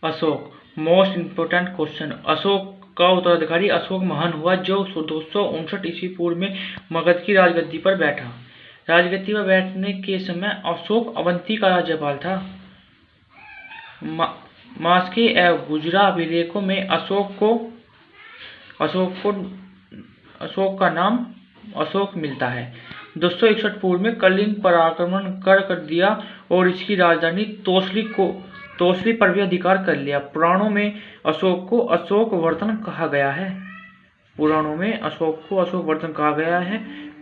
Ashok, most important question. Ashok का उत्तराधिकारी अशोक महान हुआ जो 259 ईस्वी पूर्व में मगध की राजगद्दी पर बैठा। राजगद्दी पर बैठने के समय अशोक अवंती का राज्यपाल था। मास्की एवं गुजरा अभिलेखों में अशोक का नाम अशोक मिलता है। 261 पूर्व में कलिंग पर आक्रमण कर दिया और इसकी राजधानी तोसली पर भी अधिकार कर लिया। पुराणों में अशोक को अशोकवर्धन कहा गया है।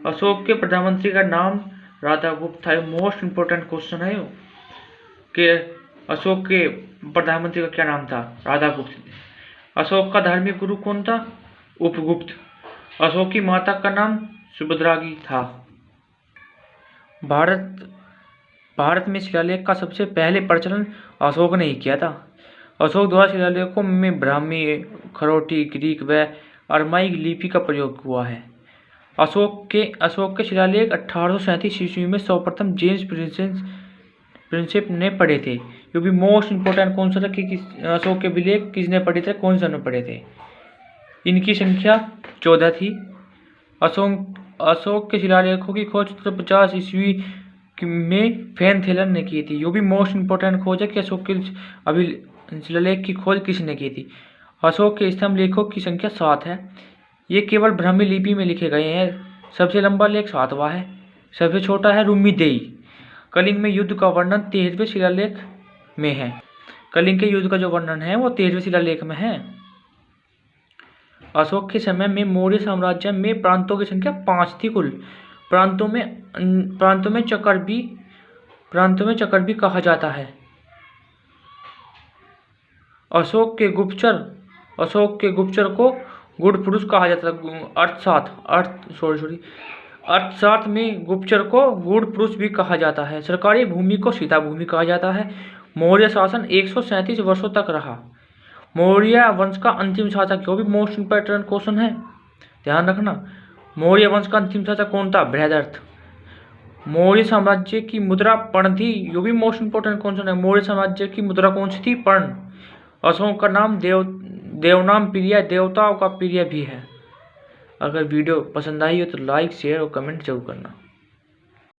अशोक के प्रधानमंत्री का नाम राधागुप्त था। मोस्ट इंपोर्टेंट क्वेश्चन है कि अशोक के प्रधानमंत्री का क्या नाम था? राधागुप्त। अशोक का धार्मिक गुरु कौन था? उपगुप्त। अशोक की माता का नाम सुभद्रागी था। भारत में शिलालेख का सबसे पहले प्रचलन अशोक ने ही किया था। अशोक द्वारा शिलालेखों में ब्राह्मी, खरोटी, ग्रीक व अरमाइक लिपि का प्रयोग हुआ है। अशोक के शिलालेख 1837 ईस्वी में सर्वप्रथम जेम्स प्रिंसेप ने पढ़े थे। ये भी मोस्ट इंपोर्टेंट कौन सा था कि अशोक के अभिलेख किसने पढ़े थे, कौन सा ने पढ़े थे? इनकी संख्या 14 थी। अशोक के शिलालेखों की खोज 50 ईस्वी में फैनथेलन ने की थी। ये भी मोस्ट इंपोर्टेंट खोज है कि अशोक के शिलालेख की खोज किसने की थी। अशोक के स्तंभ लेखों की संख्या 7 है। ये केवल ब्राह्मी लिपि में लिखे गए हैं। सबसे लंबा लेख 7वां है, सबसे छोटा है रुम्मीदेई। कलिंग में युद्ध का वर्णन 13वें शिलालेख में है। कलिंग के युद्ध का जो वर्णन है वो 13वें शिलालेख में है। अशोक के समय में मौर्य साम्राज्य में प्रांतों की संख्या 5 थी कुल। प्रांतों में चकर भी कहा जाता है। अशोक के गुप्तचर को गुड़ पुरुष कहा जाता था। अर्थशास्त्र में गुप्तचर को गुड़ पुरुष भी कहा जाता है। सरकारी भूमि को सीता भूमि कहा जाता है। मौर्य शासन 137 वर्षों तक रहा। मौर्य वंश का अंतिम शासक, जो भी मोस्ट इंपोर्टेंट क्वेश्चन है, ध्यान रखना। मौर्य वंश का अंतिम शासक कौन था? बृहदर्थ। मौर्य साम्राज्य की मुद्रा पर्ण थी। यो भी मोस्ट इंपोर्टेंट क्वेश्चन है। मौर्य साम्राज्य की मुद्रा कौन सी थी? पर्ण। अशोक का नाम देवनाम प्रिय, देवताओं का प्रिय भी है। अगर वीडियो पसंद आई हो तो लाइक, शेयर और कमेंट जरूर करना।